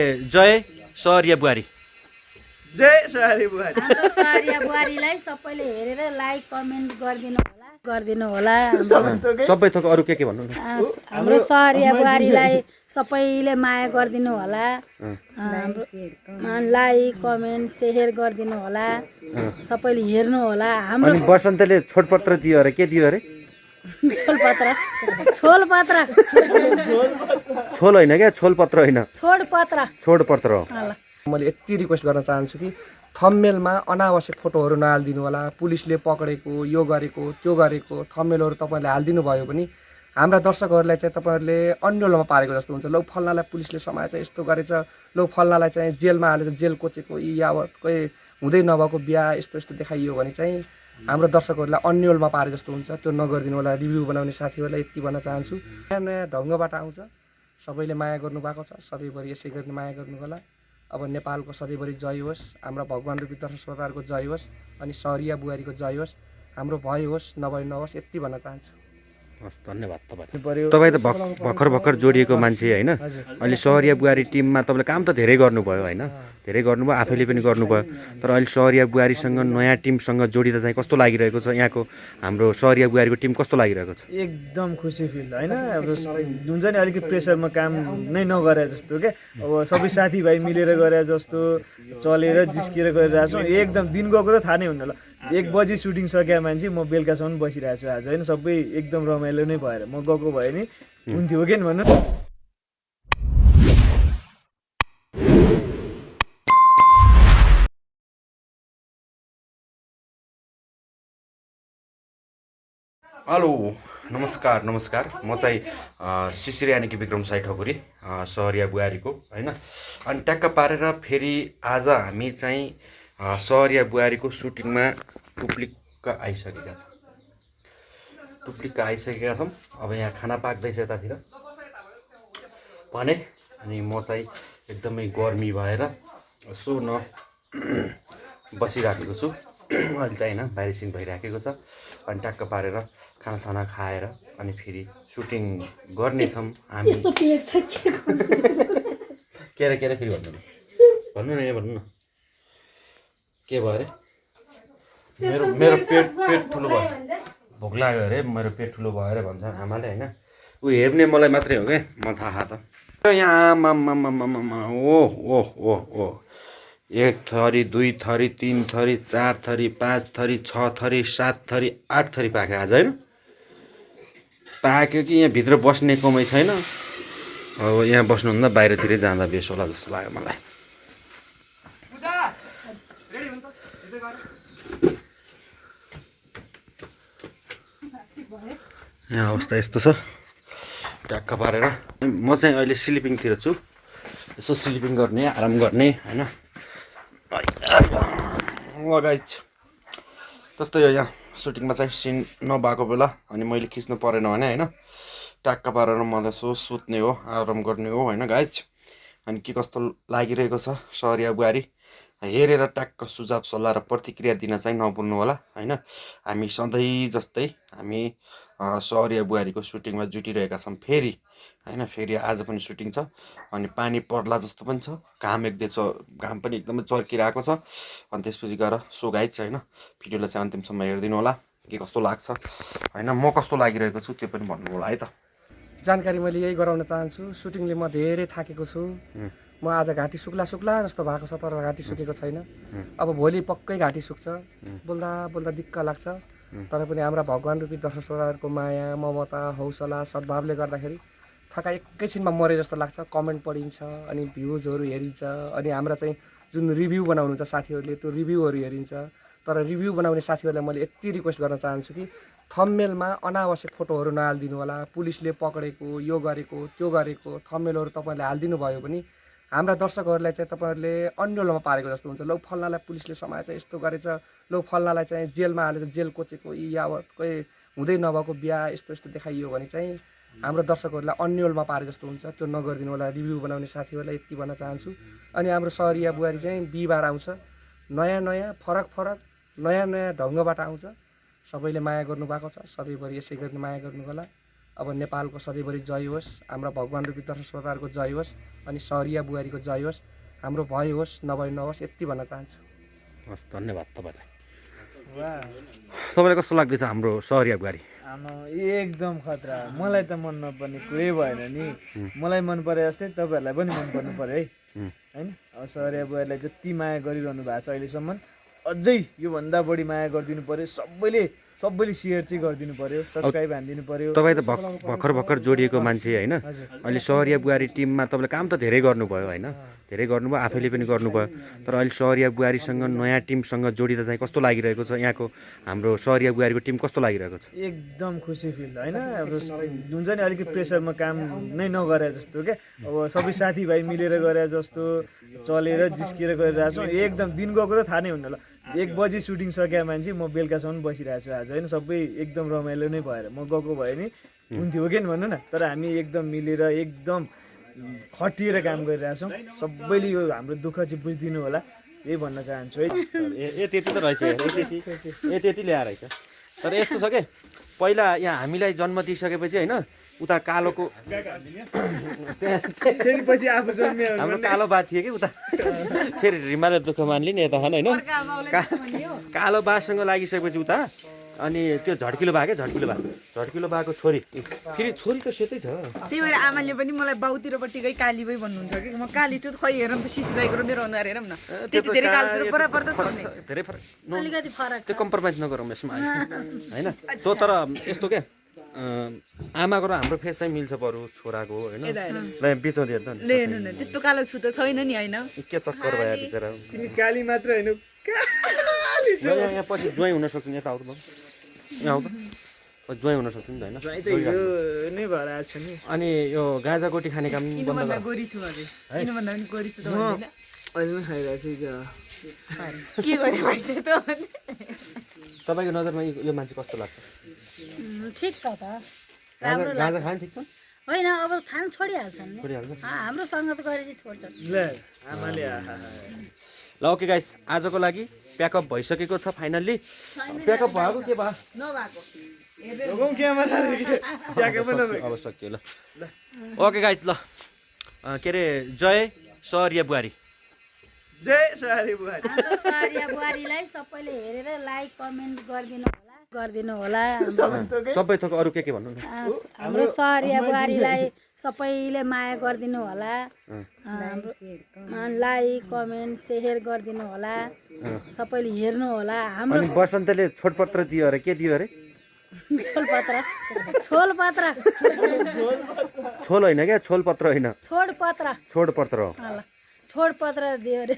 जय सहरिया बुहारी। जय सहरिया बुहारी। हाम्रो सहरिया बुहारीलाई सबैले हेरेर लाइक कमेन्ट गरिदिनु होला सबै थोक अरू के भन्नु न। हाम्रो सहरिया बुहारीलाई सबैले माया गरिदिनु होला, लाइक कमेन्ट सेयर गरिदिनु होला, सबैले हेर्नु होला। हाम्रो अनि बसन्तले छोडपत्र दियो अरे, के दियो अरे? छोलपत्र छोल होइन क्या, छोलपत्र होइन, छोडपत्र हो। मैले यति रिक्वेस्ट गर्न चाहन्छु कि थम्मेलमा अनावश्यक फोटोहरू नहालिदिनु होला। पुलिसले पक्रेको, यो गरेको, त्यो गरेको थम्मेलहरू तपाईँहरूले हालिदिनु भयो भने हाम्रा दर्शकहरूलाई चाहिँ तपाईँहरूले अन्यलमा पारेको जस्तो हुन्छ। लौ फल्नालाई पुलिसले समाएछ, यस्तो गरेछ, लौ फल्नालाई चाहिँ जेलमा हालेर जेल कोचेको, यावत कोही हुँदै नभएको बिहा यस्तो यस्तो देखाइयो भने चाहिँ हाम्रो दर्शकहरूलाई अन्यलमा पारे जस्तो हुन्छ। त्यो नगरिदिनु होला। रिभ्यू बनाउने साथीहरूलाई यति भन्न चाहन्छु, नयाँ नयाँ ढङ्गबाट आउँछ, सबैले माया गर्नुभएको छ, सधैँभरि यसै गरी माया गर्नु होला। अब नेपालको सधैँभरि जय होस्, हाम्रा भगवान् रूपी दर्शक श्रोताहरूको जय होस्, अनि सहरिया बुहारीको जय होस्, हाम्रो भय होस् नभए नहोस् यति भन्न चाहन्छु। हस्, धन्यवाद तपाईँ। तपाईँ त भर्खर जोडिएको मान्छे होइन। अहिले सहरिया बुहारी टिममा तपाईँले काम त धेरै गर्नुभयो होइन, धेरै गर्नुभयो, आफैले पनि गर्नुभयो। तर अहिले सहरिया बुहारीसँग नयाँ टिमसँग जोडिँदा चाहिँ कस्तो लागिरहेको छ? यहाँको हाम्रो सहरिया बुहारीको टिम कस्तो लागिरहेको छ? एकदम खुसी फिल होइन। अब हुन्छ नि, अलिकति प्रेसरमा काम नै नगरे जस्तो क्या। अब सबै साथीभाइ मिलेर गरे जस्तो, चलेर जिस्किएर गरिरहेको छौँ। एकदम दिन गएको त थाहा नै हुन्न। ल 1 बजी सुटिङ सकिया मान्छे म बेलुकासम्म बसिरहेको छु आज होइन। सबै एकदम रमाइलो नै भएर म गएको भए नि हुन्थ्यो कि भन्नु। हेलो, नमस्कार। म चाहिँ शिशिर यानि कि विक्रम साई ठकुरी, सहरिया बुहारीको होइन। अनि ट्याक्क पारेर फेरि आज हामी चाहिँ सहरिया बुहारीको सुटिङमा टुप्लिक्क आइसकेका छौँ। अब यहाँ खाना पाक्दैछ यतातिर भने। अनि म चाहिँ एकदमै गर्मी भएर यसो बसिराखेको छु अहिले चाहिँ होइन। बारिसिङ भइराखेको छ। अनि ट्याक्क पारेर खानासाना खाएर अनि फेरि सुटिङ गर्नेछौँ हामी। के अरे फेरि भन्नु न भन्नु न के भयो अरे? मेरो पेट ठुलो भयो, भोक लाग्यो अरे, मेरो पेट ठुलो भयो अरे भन्छ आमाले होइन। ऊ हेर्ने मलाई मात्रै हो क्या, म थाहा त। यहाँ ओ 1 थरी 2 थरी 3 थरी 4 थरी 5 थरी 6 थरी 7 थरी 8 थरी पाक्यो आज होइन। पाक्यो कि यहाँ भित्र बस्ने कमै छैन। अब यहाँ बस्नुभन्दा बाहिरतिरै जाँदा बेस होला जस्तो लाग्यो मलाई। यहाँ अवस्था यस्तो छ। ट्याक्क पारेर म चाहिँ अहिले स्लिपिङतिर छु। यसो स्लिपिङ गर्ने, आराम गर्ने होइन। गाइज त्यस्तै हो यहाँ सुटिङमा चाहिँ सिन नभएको बेला अनि मैले खिच्नु परेन भने होइन, ट्याक्क पारेर म त यसो सुत्ने हो, आराम गर्ने हो होइन गाइज। अनि के कस्तो लागिरहेको छ सहरिया बुहारी हेरेर ट्याक्क सुझाव सल्लाह र प्रतिक्रिया दिन चाहिँ नभुल्नु होला होइन। हामी सधैँ जस्तै हामी सहरिया बुहारीको सुटिङमा जुटिरहेका छौँ फेरि होइन। फेरि आज पनि सुटिङ छ अनि पानी पर्ला जस्तो पनि छ। घाम घाम पनि एकदमै चर्किरहेको छ। अनि त्यसपछि गएर सो गाइज होइन, भिडियोलाई चाहिँ अन्तिमसम्म हेरिदिनु होला। के कस्तो लाग्छ होइन, म कस्तो लागिरहेको छु त्यो पनि भन्नु होला है त। जानकारी मैले यही गराउन चाहन्छु, सुटिङले म धेरै थाकेको छु। म आज घाँटी सुक्ला जस्तो भएको छ, तर घाँटी सुकेको छैन। अब भोलि पक्कै घाँटी सुक्छ। बोल्दा दिक्क लाग्छ, तर पनि हाम्रा भगवान् रूपी दर्शक श्रोताहरूको माया, ममता, हौसला, सद्भावले गर्दाखेरि थकाइ एकैछिनमा मरे जस्तो लाग्छ। कमेन्ट पढिन्छ अनि भ्युजहरू हेरिन्छ अनि हाम्रा चाहिँ जुन रिभ्यू बनाउनुहुन्छ साथीहरूले त्यो रिभ्यूहरू हेरिन्छ। तर रिभ्यू बनाउने साथीहरूलाई मैले यति रिक्वेस्ट गर्न चाहन्छु कि थम्मेलमा अनावश्यक फोटोहरू नहालिदिनु होला। पुलिसले पक्रेको, यो गरेको, त्यो गरेको थम्मेलहरू तपाईँहरूले हालिदिनु भयो भने हाम्रा दर्शकहरूलाई चाहिँ तपाईँहरूले अन्यलमा पारेको जस्तो हुन्छ। लौ फल्नालाई पुलिसले समाएछ, यस्तो गरेछ, लौ फल्नालाई चाहिँ जेलमा हालेर जेल कोचेको, यावत कोही हुँदै नभएको बिहा यस्तो यस्तो देखाइयो भने चाहिँ हाम्रो दर्शकहरूलाई अन्यलमा पारे जस्तो हुन्छ। त्यो नगरिदिनु होला। रिभ्यू बनाउने साथीहरूलाई यति भन्न चाहन्छु। अनि हाम्रो सहरिया बुहारी चाहिँ बिहिबार आउँछ, नयाँ फरक नयाँ ढङ्गबाट आउँछ। सबैले माया गर्नुभएको छ, सधैँभरि यसै गरी माया गर्नु होला। अब नेपालको सधैँभरि जय होस्, हाम्रा भगवान् रूपी दर्शक श्रोताहरूको जय होस्, अनि सहरिया बुहारीको जय होस्, हाम्रो भय होस् नभए नहोस् यति भन्न चाहन्छु। हस्, धन्यवाद तपाईँलाई। वाह, तपाईँलाई कस्तो लाग्दैछ हाम्रो सहरिया बुहारी? आमा एकदम खतरा। मलाई त मन नपर्ने कुरै भएन नि, मलाई मन परे जस्तै तपाईँहरूलाई पनि मन पर्नु पर्यो है होइन। अब सहरिया बुहारीलाई जति माया गरिरहनु भएको छ अहिलेसम्म अझै योभन्दा बढी माया गरिदिनु पर्यो। सबैले सेयर चाहिँ गरिदिनु पर्यो, सब्सक्राइब हानिदिनु पर्यो। तपाईँ त भर्खर जोडिएको मान्छे होइन, अहिले सहरिया बुहारी टिममा तपाईँले काम त धेरै गर्नुभयो होइन, धेरै गर्नुभयो, आफैले पनि गर्नुभयो। तर अहिले सहरिया बुहारीसँग नयाँ टिमसँग जोडिँदा चाहिँ कस्तो लागिरहेको छ? यहाँको हाम्रो सहरिया बुहारीको टिम कस्तो लागिरहेको छ? एकदम खुसी फिल होइन। अब हुन्छ नि अलिकति प्रेसरमा काम नै नगरे जस्तो क्या, अब सबै साथीभाइ मिलेर गरे जस्तो चलेर जिस्किएर गरिरहेको छौँ। एकदम दिन गएको त थाहा नै हुन्न। ल 1 बजी सुटिङ सकिया मान्छे म बेलुकासम्म बसिरहेको छु आज होइन। सबै एकदम रमाइलो नै भएर म गएको भए नि हुन्थ्यो कि भन्नु न। तर हामी एकदम मिलेर एकदम खटिएर काम गरिरहेछौँ। सबैले यो हाम्रो दुःख चाहिँ बुझिदिनु होला, यही भन्न चाहन्छु है। त्यति त रहेछ, त्यति ल्याएर रहेछ। तर यस्तो छ कि पहिला यहाँ हामीलाई जन्म दिइसकेपछि होइन, उता कालोको फेरि पछि आफू जन्मियो हाम्रो कालो बा थिए कि उता फेरि रिमाले दुःख मान्ली नि यता होइन कालो बासँग लागिसकेपछि उता अनि त्यो झड्किलो बा के झड्किलो बाको छोरी, फेरि छोरी त सेतै छ। त्यही भएर आमाले पनि मलाई बाउतिरपट्टि गई काली भई भन्नुहुन्छ कि म काली छु खै हेरौँ त सिस्दाइको र मेरो अनुहार हेरौँ न त्यति धेरै कालो छु बराबर त छ नि। धेरै फरक अलिकति फरक त्यो कम्प्रोमाइज नगरौँ यसमा होइन। त्यो तर यस्तो क्या आमाको र हाम्रो फेस चाहिँ मिल्छ बरु छोराको होइन। ल बिचाउँदै त ले हेर्नु न त्यस्तो कालो छु त छैन नि होइन। के चक्कर भयो बिचरा। तिमी काली मात्र होइन काली छ। यहाँ पछि ज्वाइँ हुन सक्छ नि, यता आउँछ यहाँ आउँछ ज्वाइँ हुन सक्छ नि त होइन। त यो नै भएर आएको छु नि। अनि यो गाजा गोटी खाने काम बन्द किनभन्दा गर। गोरी छु हजुर, किनभन्दा पनि गोरी छु त भन्दैन। अहिले पनि खाइरहेको छु के गरे भाइ चाहिँ त तपाईँको नजरमा यो मान्छे कस्तो लाग्छ? ठिक छ त, गाजा गाजा खाने ठिक छ? होइन अब खान छोडिहाल्छन् नि। छोडिहाल्छ। हाम्रो सङ्गत गरेर छोड्छन्। ल आमाले ल ओके गाइस, आजको लागि प्याकअप भइसकेको छ फाइनल्ली। प्याकअप भएको के भयो? नभएको अब सकियो ल। ओके गाइस ल के अरे जय सहरिया बुहारी। जय सहरिया बुहारी। हाम्रो सहरिया बुहारीलाई सबैले हेरेर लाइक कमेन्ट गरिदिनु होला। सबै थोक अरू के भन्नु न? हाम्रो सहरिया बुहारीलाई सबैले माया गरिदिनु होला। लाइक कमेन्ट सेयर गरिदिनु होला, सबैले हेर्नु होला। हाम्रो अनि बसन्तले छोडपत्र दियो अरे, के दियो अरे? छोलपत्र छोल होइन क्या, छोलपत्र होइन, छोडपत्र हो। छोडपत्र दियो अरे।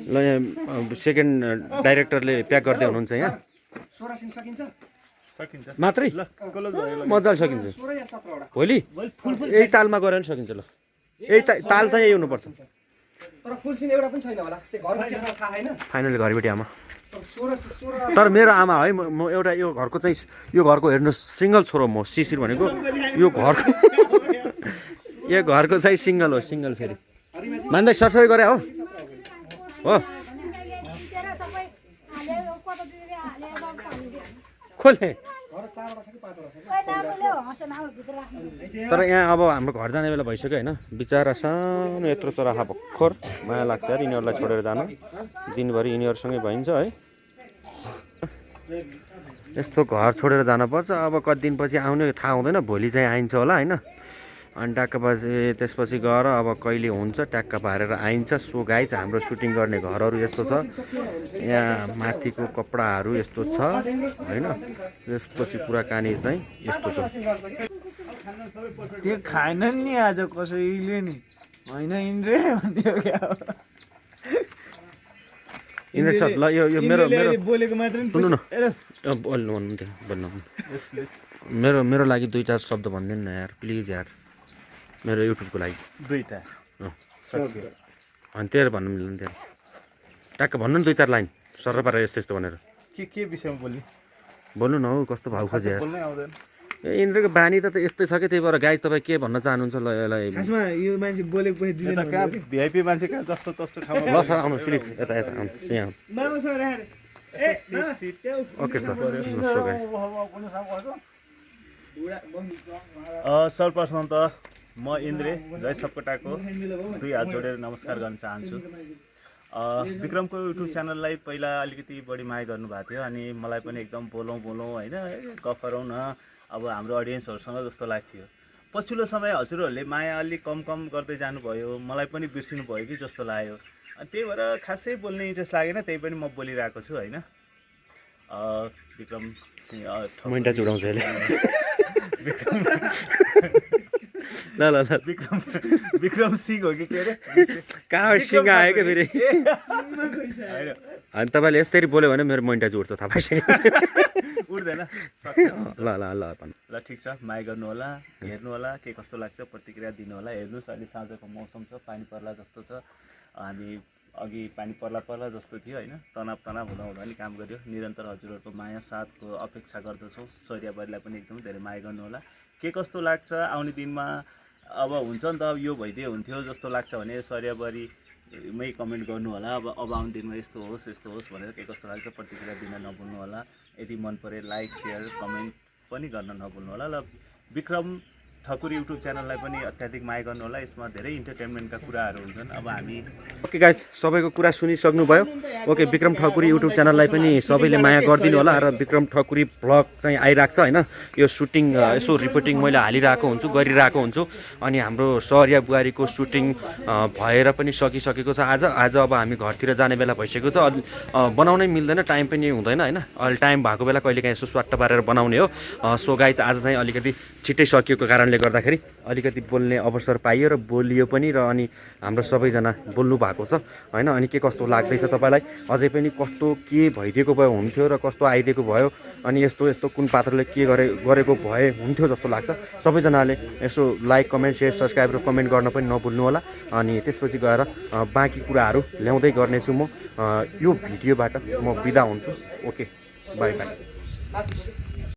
ल यहाँ सेकेन्ड डाइरेक्टरले प्याक गर्दै हुनुहुन्छ यहाँ 16 सिन सकिन्छ? मात्रै मजाले सकिन्छ। भोलि यही तालमा गऱ्यो भने सकिन्छ। ल यही ताल चाहिँ यही हुनुपर्छ। तर फुल सिन एउटा पनि छैन होला, त्यो घरमा के छ थाहा छैन। फाइनली घरबेटी आमा। तर 16 तर मेरो आमा है, म एउटा यो घरको चाहिँ यो घरको हेर्नुहोस् सिङ्गल छोरो म शिशिर भनेको यो घरको यो घरको चाहिँ सिङ्गल हो, सिङ्गल फेरि मान्दै सरसफाइ गरे हो खोले। घर 4 वटा छ कि 5 वटा छ कि? तर यहाँ अब हाम्रो घर जाने बेला भइसक्यो होइन। बिचरा सानो यत्रो चराखा भर्खर माया लाग्छ यार यिनीहरूलाई छोडेर जानु, दिनभरि यिनीहरूसँगै भइन्छ है। यस्तो घर छोडेर जानुपर्छ। अब कति दिनपछि आउने थाहा हुँदैन, भोलि चाहिँ आइन्छ होला होइन। अनि ट्याक्क पछि त्यसपछि गएर अब कहिले हुन्छ ट्याक्क पारेर आइन्छ। सो गाइज हाम्रो सुटिङ गर्ने घरहरू यस्तो छ, यहाँ माथिको कपडाहरू यस्तो छ होइन। त्यसपछि कुराकानी चाहिँ यस्तो छ। त्यो खाएन नि आज कसैले नि होइन इन्द्रे भन्यो क्या। इन्द्र सर ल यो मेरो बोलेको मात्र सुन्नु न, भन्नु मेरो लागि 2-4 शब्द भनिदिनु न यार प्लिज यार, मेरो युट्युबको लागि 2टा अनि तेरो भन्नु मिल्दैन। तेरो ट्याक्क भन्नु न 2-4 लाइन सर पारेर यस्तो यस्तो भनेर। के विषयमा बोल्ने बोल्नु न हौ, कस्तो भाउ खोजे यार। बोल्नै आउँदैन। ए इन्द्रको बानी त यस्तै छ कि, त्यही भएर गाइज तपाईँ के भन्न चाहनुहुन्छ ल यसलाई? खासमा यो मान्छे बोलेको पैसा दिँदैन कहाँ भिआइपी मान्छे कहाँ जस्तो तस्तो ठाउँमा। ल सर आउनु प्लिज यता आउनु यहाँ। मामा sir okay sir. So guys सर्वप्रथम त म इन्द्रे जय सपकोटाको 2 हात जोडेर नमस्कार गर्न चाहन्छु। विक्रमको युट्युब च्यानललाई पहिला अलिकति बढी माया गर्नुभएको थियो अनि मलाई पनि एकदम बोलौँ होइन गफ गरौँ न अब हाम्रो अडियन्सहरूसँग जस्तो लाग्थ्यो। पछिल्लो समय हजुरहरूले माया अलिक कम गर्दै जानुभयो, मलाई पनि बिर्सिनु भयो कि जस्तो लाग्यो। अनि त्यही भएर खासै बोल्ने इन्ट्रेस्ट लागेन, त्यही पनि म बोलिरहेको छु होइन। विक्रम मैन्टा चुडाउँछ यसले। ल ल ल विक्रम सिंह हो कि के अरे कहाँबाट सिंह आयो क्या फेरि। अनि तपाईँले यस्तरी बोल्यो भने मेरो मैन्टा जुड्छ थाहा पाइसक्यो। उठ्दैन सक्सेस हुन्छ। ल ल ल ल ठिक छ, माया गर्नु होला, हेर्नु होला, के कस्तो लाग्छ प्रतिक्रिया दिनु होला। हेर्नुहोस् अहिले साँझको मौसम छ, पानी पर्ला जस्तो छ। हामी अघि पानी पर्ला जस्तो थियो होइन, तनाव हुँदा नि काम गर्यो। निरन्तर हजुरहरूको माया साथको अपेक्षा गर्दछौँ। सौर्याबारीलाई पनि एकदम धेरै माया गर्नु होला। के कस्तो लाग्छ आउने दिनमा अब हुन्छ नि त, अब यो भइदियो हुन्थ्यो जस्तो लाग्छ भने सौर्याबारीमै कमेन्ट गर्नु होला। अब आउने दिनमा यस्तो होस् भनेर के कस्तो लाग्छ प्रतिक्रिया दिन नभुल्नु होला। यदि मन परे लाइक सेयर कमेन्ट पनि गर्न नभुल्नु होला। ल विक्रम ठकुरी युट्युब च्यानललाई पनि अत्याधिक माया गर्नु होला। यसमा धेरै इन्टरटेनमेन्टका कुराहरू हुन्छन्। अब हामी ओके गाइज, सबैको कुरा सुनिसक्नुभयो। ओके, विक्रम ठकुरी युट्युब च्यानललाई पनि सबैले माया गरिदिनु होला। र विक्रम ठकुरी भ्लग चाहिँ आइरहेको छ होइन। यो सुटिङ यसो रिपोर्टिङ मैले गरिरहेको हुन्छु। अनि हाम्रो सौर्या बुहारीको सुटिङ भएर पनि सकिसकेको छ आज अब हामी घरतिर जाने बेला भइसकेको छ। बनाउनै मिल्दैन, टाइम पनि हुँदैन होइन। अहिले टाइम भएको बेला कहिलेकाहीँ यसो स्वाट्ट पारेर बनाउने हो। सो गाइज आज चाहिँ अलिकति छिट्टै सकिएको कारणले गर्दाखेरि अलिकति बोल्ने अवसर पाइयो र बोलियो पनि। र अनि हाम्रो सबैजना बोल्नु भएको छ होइन। अनि के कस्तो लाग्दैछ तपाईँलाई, अझै पनि कस्तो के भइदिएको भए हुन्थ्यो र कस्तो आइदिएको भयो, अनि यस्तो कुन पात्रले के गरेको भए हुन्थ्यो जस्तो लाग्छ। सबैजनाले यसो लाइक कमेन्ट सेयर सब्सक्राइब र कमेन्ट गर्न पनि नभुल्नु होला। अनि त्यसपछि गएर बाँकी कुराहरू ल्याउँदै गर्नेछु म। यो भिडियोबाट म बिदा हुन्छु। Okay, by by.